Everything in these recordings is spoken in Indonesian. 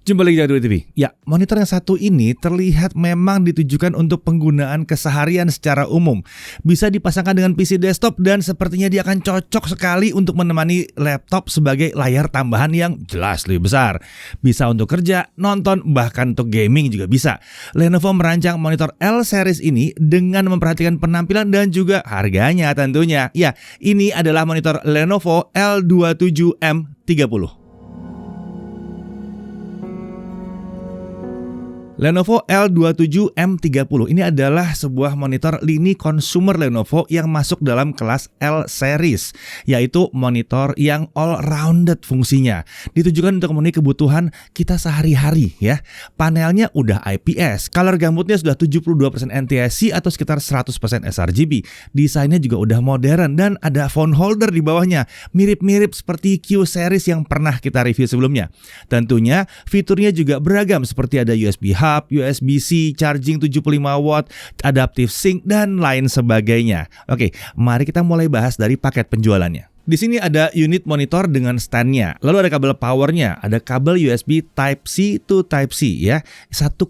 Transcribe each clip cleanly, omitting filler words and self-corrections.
Jumpa lagi di Dua TV. Ya, monitor yang satu ini terlihat memang ditujukan untuk penggunaan keseharian secara umum. Bisa dipasangkan dengan PC desktop dan sepertinya dia akan cocok sekali untuk menemani laptop sebagai layar tambahan yang jelas lebih besar. Bisa untuk kerja, nonton, bahkan untuk gaming juga bisa. Lenovo merancang monitor L series ini dengan memperhatikan penampilan dan juga harganya tentunya. Ya, ini adalah monitor Lenovo L27M30. Lenovo L27M30 ini adalah sebuah monitor lini consumer Lenovo yang masuk dalam kelas L series, yaitu monitor yang all-rounded fungsinya. Ditujukan untuk memenuhi kebutuhan kita sehari-hari ya. Panelnya udah IPS, color gambutnya sudah 72% NTSC atau sekitar 100% sRGB. Desainnya juga udah modern dan ada phone holder di bawahnya, mirip-mirip seperti Q series yang pernah kita review sebelumnya. Tentunya fiturnya juga beragam seperti ada USB hub, USB-C, charging 75 watt, adaptive sync, dan lain sebagainya. Oke, mari kita mulai bahas dari paket penjualannya. Di sini ada unit monitor dengan stand-nya. Lalu ada kabel powernya, ada kabel USB Type-C to Type-C ya. 1,8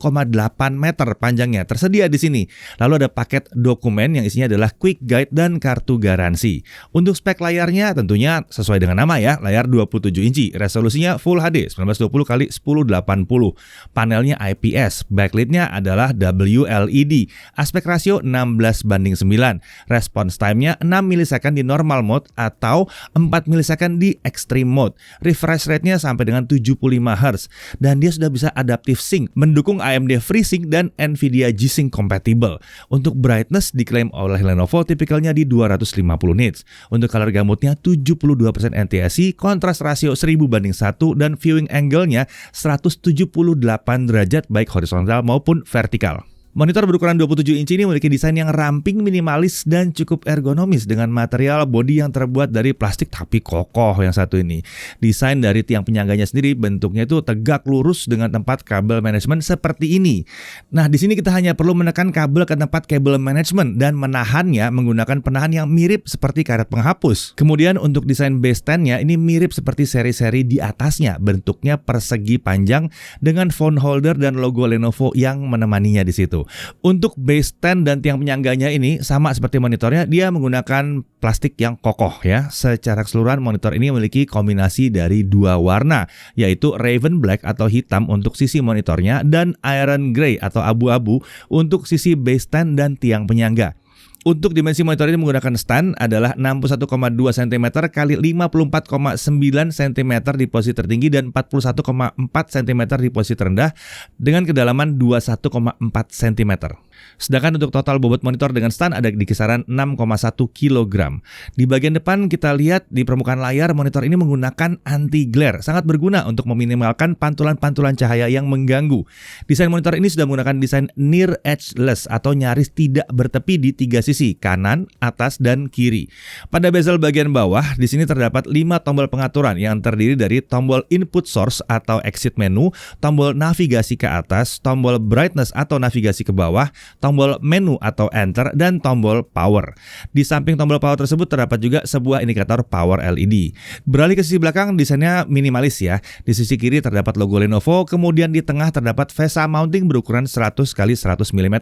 meter panjangnya tersedia di sini. Lalu ada paket dokumen yang isinya adalah quick guide dan kartu garansi. Untuk spek layarnya tentunya sesuai dengan nama ya, layar 27 inci, resolusinya Full HD 1920x1080. Panelnya IPS, backlit-nya adalah WLED. Aspek rasio 16:9. Response time-nya 6 milisecond di normal mode atau 4 milisecond di extreme mode. Refresh rate-nya sampai dengan 75 Hz. Dan dia sudah bisa adaptive sync, mendukung AMD FreeSync dan Nvidia G-Sync compatible. Untuk brightness diklaim oleh Lenovo tipikalnya di 250 nits. Untuk color gambutnya 72% NTSC, kontras rasio 1000:1 dan viewing angle-nya 178 derajat baik horizontal maupun vertikal. Monitor berukuran 27 inci ini memiliki desain yang ramping, minimalis, dan cukup ergonomis dengan material bodi yang terbuat dari plastik tapi kokoh yang satu ini. Desain dari tiang penyangganya sendiri bentuknya itu tegak lurus dengan tempat kabel manajemen seperti ini. Nah, di sini kita hanya perlu menekan kabel ke tempat kabel manajemen dan menahannya menggunakan penahan yang mirip seperti karet penghapus. Kemudian untuk desain base stand-nya ini mirip seperti seri-seri di atasnya, bentuknya persegi panjang dengan phone holder dan logo Lenovo yang menemaninya di situ. Untuk base stand dan tiang penyangganya ini sama seperti monitornya, dia menggunakan plastik yang kokoh ya. Secara keseluruhan monitor ini memiliki kombinasi dari dua warna, yaitu Raven Black atau hitam untuk sisi monitornya dan Iron Grey atau abu-abu untuk sisi base stand dan tiang penyangga. Untuk dimensi monitor ini menggunakan stand adalah 61,2 cm x 54,9 cm di posisi tertinggi dan 41,4 cm di posisi terendah dengan kedalaman 21,4 cm. Sedangkan untuk total bobot monitor dengan stand ada di kisaran 6,1 kg. Di bagian depan kita lihat di permukaan layar monitor ini menggunakan anti glare, sangat berguna untuk meminimalkan pantulan-pantulan cahaya yang mengganggu. Desain monitor ini sudah menggunakan desain near edgeless atau nyaris tidak bertepi di tiga sisi, kanan, atas, dan kiri. Pada bezel bagian bawah, di sini terdapat 5 tombol pengaturan yang terdiri dari tombol input source atau exit menu, tombol navigasi ke atas, tombol brightness atau navigasi ke bawah, tombol menu atau enter, dan tombol power. Di samping tombol power tersebut terdapat juga sebuah indikator power LED. Beralih ke sisi belakang, desainnya minimalis ya. Di sisi kiri terdapat logo Lenovo, kemudian di tengah terdapat VESA mounting berukuran 100x100 mm.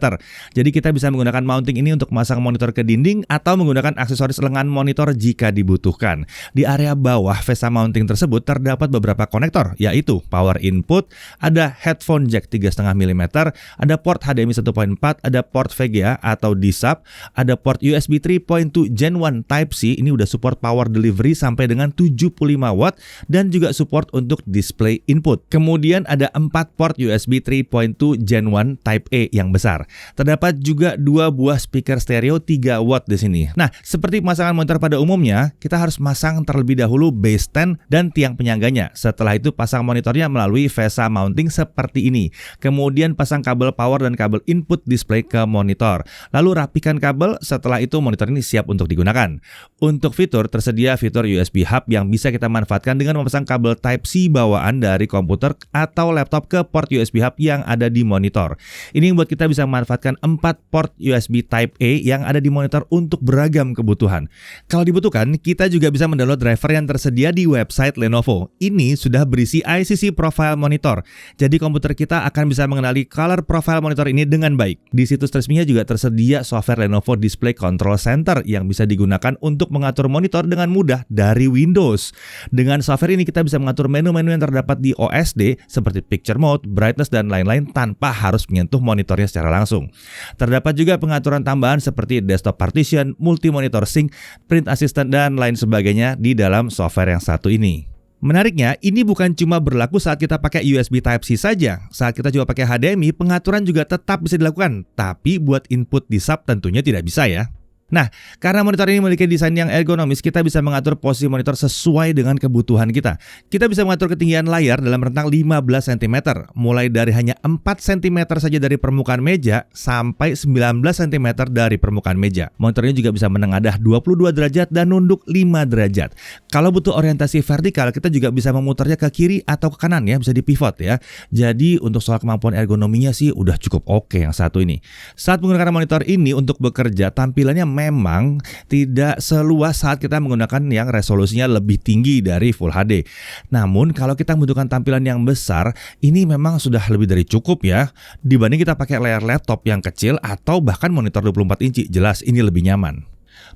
Jadi kita bisa menggunakan mounting ini untuk memasang monitor ke dinding atau menggunakan aksesoris lengan monitor jika dibutuhkan. Di area bawah VESA mounting tersebut terdapat beberapa konektor, yaitu power input, ada headphone jack 3,5 mm, ada port HDMI 1.4, ada port VGA atau DSAP, ada port USB 3.2 Gen 1 Type-C, ini udah support power delivery sampai dengan 75 watt dan juga support untuk display input. Kemudian ada 4 port USB 3.2 Gen 1 Type A yang besar. Terdapat juga 2 buah speaker stereo 3 watt di sini. Nah, seperti pemasangan monitor pada umumnya, kita harus masang terlebih dahulu base stand dan tiang penyangganya. Setelah itu pasang monitornya melalui VESA mounting seperti ini. Kemudian pasang kabel power dan kabel input display ke monitor. Lalu rapikan kabel, setelah itu monitor ini siap untuk digunakan. Untuk fitur, tersedia fitur USB hub yang bisa kita manfaatkan dengan memasang kabel Type-C bawaan dari komputer atau laptop ke port USB hub yang ada di monitor. Ini membuat kita bisa memanfaatkan 4 port USB Type A yang ada di monitor untuk beragam kebutuhan. Kalau dibutuhkan, kita juga bisa mendownload driver yang tersedia di website Lenovo. Ini sudah berisi ICC Profile Monitor. Jadi komputer kita akan bisa mengenali color profile monitor ini dengan baik. Di situs resminya juga tersedia software Lenovo Display Control Center yang bisa digunakan untuk mengatur monitor dengan mudah dari Windows. Dengan software ini kita bisa mengatur menu-menu yang terdapat di OSD seperti Picture Mode, Brightness, dan lain-lain tanpa harus menyentuh monitornya secara langsung. Terdapat juga pengaturan tambahan seperti Desktop Partition, Multi Monitor Sync, Print Assistant, dan lain sebagainya di dalam software yang satu ini. Menariknya, ini bukan cuma berlaku saat kita pakai USB Type-C saja. Saat kita juga pakai HDMI, pengaturan juga tetap bisa dilakukan. Tapi buat input di sub tentunya tidak bisa ya. Nah, karena monitor ini memiliki desain yang ergonomis, kita bisa mengatur posisi monitor sesuai dengan kebutuhan kita. Kita bisa mengatur ketinggian layar dalam rentang 15 cm, mulai dari hanya 4 cm saja dari permukaan meja sampai 19 cm dari permukaan meja. Monitor ini juga bisa menengadah 22 derajat dan nunduk 5 derajat. Kalau butuh orientasi vertikal, kita juga bisa memutarnya ke kiri atau ke kanan ya, bisa dipivot ya. Jadi untuk soal kemampuan ergonominya sih udah cukup oke yang satu ini. Saat menggunakan monitor ini untuk bekerja, tampilannya memang tidak seluas saat kita menggunakan yang resolusinya lebih tinggi dari Full HD. Namun kalau kita membutuhkan tampilan yang besar, ini memang sudah lebih dari cukup ya. Dibanding kita pakai layar laptop yang kecil atau bahkan monitor 24 inci, jelas ini lebih nyaman.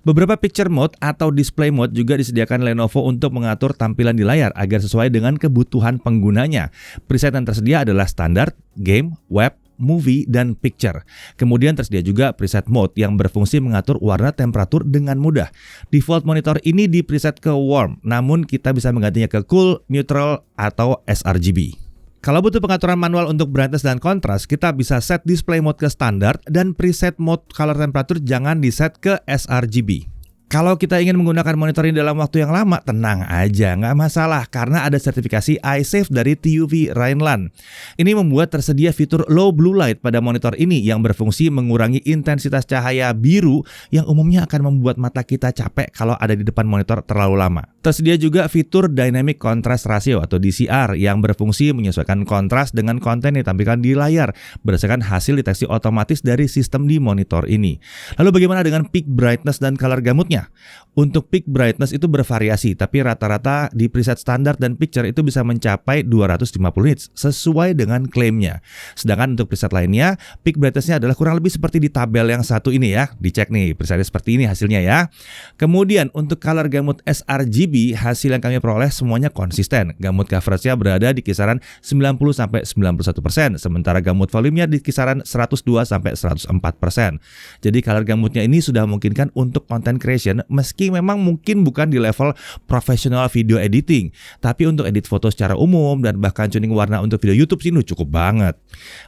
Beberapa picture mode atau display mode juga disediakan Lenovo untuk mengatur tampilan di layar agar sesuai dengan kebutuhan penggunanya. Preset yang tersedia adalah standar, game, web, movie, dan picture. Kemudian tersedia juga preset mode yang berfungsi mengatur warna temperatur dengan mudah. Default monitor ini di preset ke warm, namun kita bisa menggantinya ke cool, neutral, atau sRGB. Kalau butuh pengaturan manual untuk brightness dan kontras, kita bisa set display mode ke standar dan preset mode color temperature jangan diset ke sRGB. Kalau kita ingin menggunakan monitor ini dalam waktu yang lama, tenang aja, nggak masalah karena ada sertifikasi iSafe dari TÜV Rheinland. Ini membuat tersedia fitur low blue light pada monitor ini yang berfungsi mengurangi intensitas cahaya biru yang umumnya akan membuat mata kita capek kalau ada di depan monitor terlalu lama. Tersedia juga fitur Dynamic Contrast Ratio atau DCR yang berfungsi menyesuaikan kontras dengan konten yang ditampilkan di layar berdasarkan hasil deteksi otomatis dari sistem di monitor ini. Lalu bagaimana dengan peak brightness dan color gamutnya? Untuk peak brightness itu bervariasi, tapi rata-rata di preset standar dan picture itu bisa mencapai 250 nits sesuai dengan klaimnya. Sedangkan untuk preset lainnya, peak brightnessnya adalah kurang lebih seperti di tabel yang satu ini ya. Dicek nih, presetnya seperti ini hasilnya ya. Kemudian untuk color gamut sRGB, hasil yang kami peroleh semuanya konsisten. Gamut coveragenya berada di kisaran 90-91%, sementara gamut volumenya di kisaran 102-104%. Jadi color gamutnya ini sudah memungkinkan untuk content creation meski memang mungkin bukan di level profesional video editing, tapi untuk edit foto secara umum dan bahkan tuning warna untuk video YouTube sih cukup banget.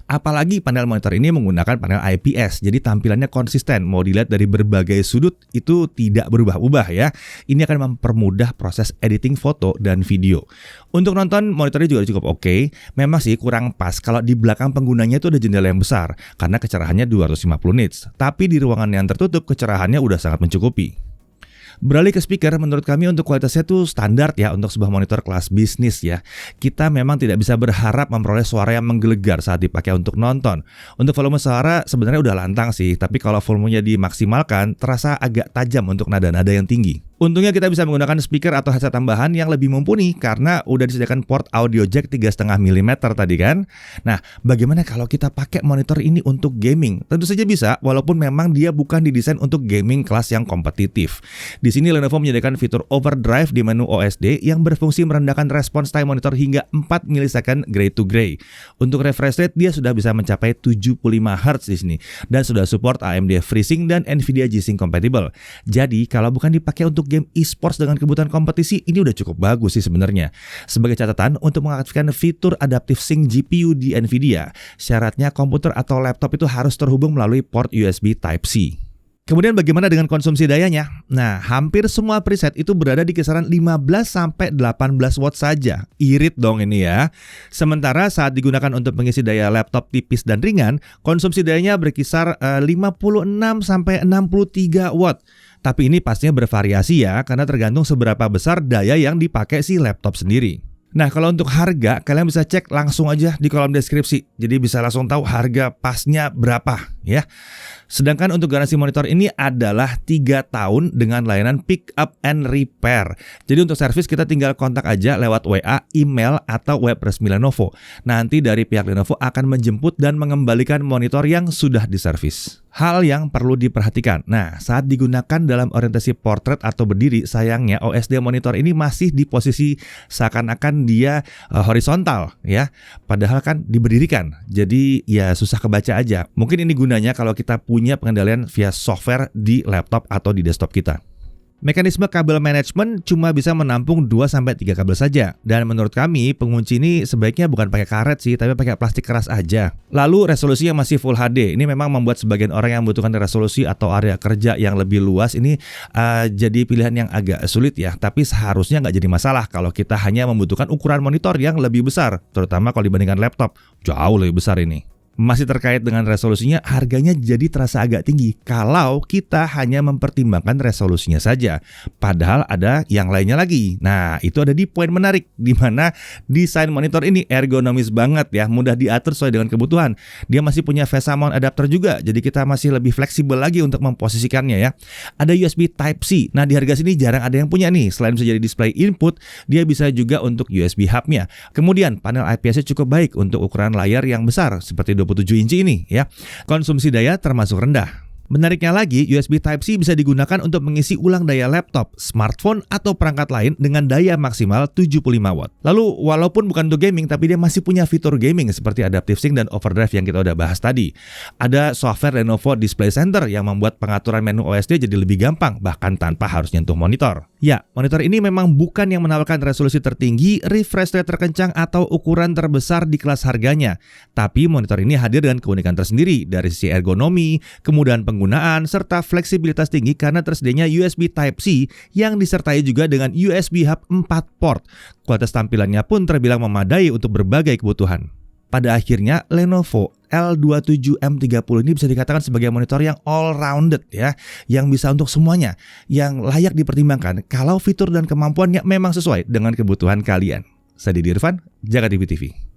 Apalagi panel monitor ini menggunakan panel IPS, jadi tampilannya konsisten, mau dilihat dari berbagai sudut itu tidak berubah-ubah ya. Ini akan mempermudah proses editing foto dan video. Untuk nonton monitornya juga cukup oke. Memang sih kurang pas kalau di belakang penggunanya itu ada jendela yang besar karena kecerahannya 250 nits, tapi di ruangan yang tertutup kecerahannya udah sangat mencukupi. Beralih ke speaker, menurut kami untuk kualitasnya tuh standar ya untuk sebuah monitor kelas bisnis ya. Kita memang tidak bisa berharap memperoleh suara yang menggelegar saat dipakai untuk nonton. Untuk volume suara sebenarnya udah lantang sih, tapi kalau volumenya dimaksimalkan terasa agak tajam untuk nada-nada yang tinggi. Untungnya kita bisa menggunakan speaker atau headset tambahan yang lebih mumpuni karena udah disediakan port audio jack 3,5 mm tadi kan. Nah, bagaimana kalau kita pakai monitor ini untuk gaming? Tentu saja bisa, walaupun memang dia bukan didesain untuk gaming kelas yang kompetitif. Di sini Lenovo menyediakan fitur overdrive di menu OSD yang berfungsi merendahkan response time monitor hingga 4 millisecond gray to gray. Untuk refresh rate dia sudah bisa mencapai 75 Hz di sini dan sudah support AMD FreeSync dan Nvidia G-Sync compatible. Jadi, kalau bukan dipakai untuk game e-sports dengan kebutuhan kompetisi, ini udah cukup bagus sih sebenarnya. Sebagai catatan, untuk mengaktifkan fitur Adaptive Sync GPU di Nvidia, syaratnya komputer atau laptop itu harus terhubung melalui port USB Type-C. Kemudian bagaimana dengan konsumsi dayanya? Nah, hampir semua preset itu berada di kisaran 15-18 watt saja. Irit dong ini ya. Sementara saat digunakan untuk mengisi daya laptop tipis dan ringan, konsumsi dayanya berkisar 56-63 watt. Tapi ini pastinya bervariasi ya, karena tergantung seberapa besar daya yang dipakai si laptop sendiri. Nah, kalau untuk harga, kalian bisa cek langsung aja di kolom deskripsi. Jadi bisa langsung tahu harga pasnya berapa ya. Sedangkan untuk garansi monitor ini adalah 3 tahun dengan layanan pick up and repair. Jadi untuk servis kita tinggal kontak aja lewat WA, email, atau web resmi Lenovo. Nanti dari pihak Lenovo akan menjemput dan mengembalikan monitor yang sudah diservis. Hal yang perlu diperhatikan. Nah, saat digunakan dalam orientasi portrait atau berdiri, sayangnya OSD monitor ini masih di posisi seakan-akan dia horizontal ya. Padahal kan diberdirikan. Jadi ya susah kebaca aja. Mungkin ini gunanya kalau kita punya pengendalian via software di laptop atau di desktop kita. Mekanisme kabel manajemen cuma bisa menampung 2-3 kabel saja. Dan menurut kami, pengunci ini sebaiknya bukan pakai karet sih, tapi pakai plastik keras aja. Lalu resolusi yang masih Full HD. Ini memang membuat sebagian orang yang membutuhkan resolusi atau area kerja yang lebih luas ini jadi pilihan yang agak sulit ya. Tapi seharusnya nggak jadi masalah kalau kita hanya membutuhkan ukuran monitor yang lebih besar. Terutama kalau dibandingkan laptop, jauh lebih besar ini. Masih terkait dengan resolusinya, harganya jadi terasa agak tinggi kalau kita hanya mempertimbangkan resolusinya saja. Padahal ada yang lainnya lagi. Nah, itu ada di poin menarik, di mana desain monitor ini ergonomis banget ya, mudah diatur sesuai dengan kebutuhan. Dia masih punya VESA mount adapter juga, jadi kita masih lebih fleksibel lagi untuk memposisikannya ya. Ada USB Type-C. Nah, di harga sini jarang ada yang punya nih. Selain bisa jadi display input, dia bisa juga untuk USB hub-nya. Kemudian, panel IPS-nya cukup baik untuk ukuran layar yang besar, seperti 27 inci ini ya. Konsumsi daya termasuk rendah. Menariknya lagi, USB Type-C bisa digunakan untuk mengisi ulang daya laptop, smartphone, atau perangkat lain dengan daya maksimal 75 watt. Lalu, walaupun bukan untuk gaming, tapi dia masih punya fitur gaming seperti Adaptive Sync dan Overdrive yang kita udah bahas tadi. Ada software Lenovo Display Center yang membuat pengaturan menu OSD jadi lebih gampang, bahkan tanpa harus nyentuh monitor. Ya, monitor ini memang bukan yang menawarkan resolusi tertinggi, refresh rate terkencang, atau ukuran terbesar di kelas harganya. Tapi monitor ini hadir dengan keunikan tersendiri dari sisi ergonomi, kemudahan penggunaan, serta fleksibilitas tinggi karena tersedianya USB Type-C yang disertai juga dengan USB Hub 4 port. Kualitas tampilannya pun terbilang memadai untuk berbagai kebutuhan. Pada akhirnya, Lenovo L27M30 ini bisa dikatakan sebagai monitor yang all-rounded ya, yang bisa untuk semuanya, yang layak dipertimbangkan kalau fitur dan kemampuannya memang sesuai dengan kebutuhan kalian. Saya Didi Irfan, Jaga TV TV.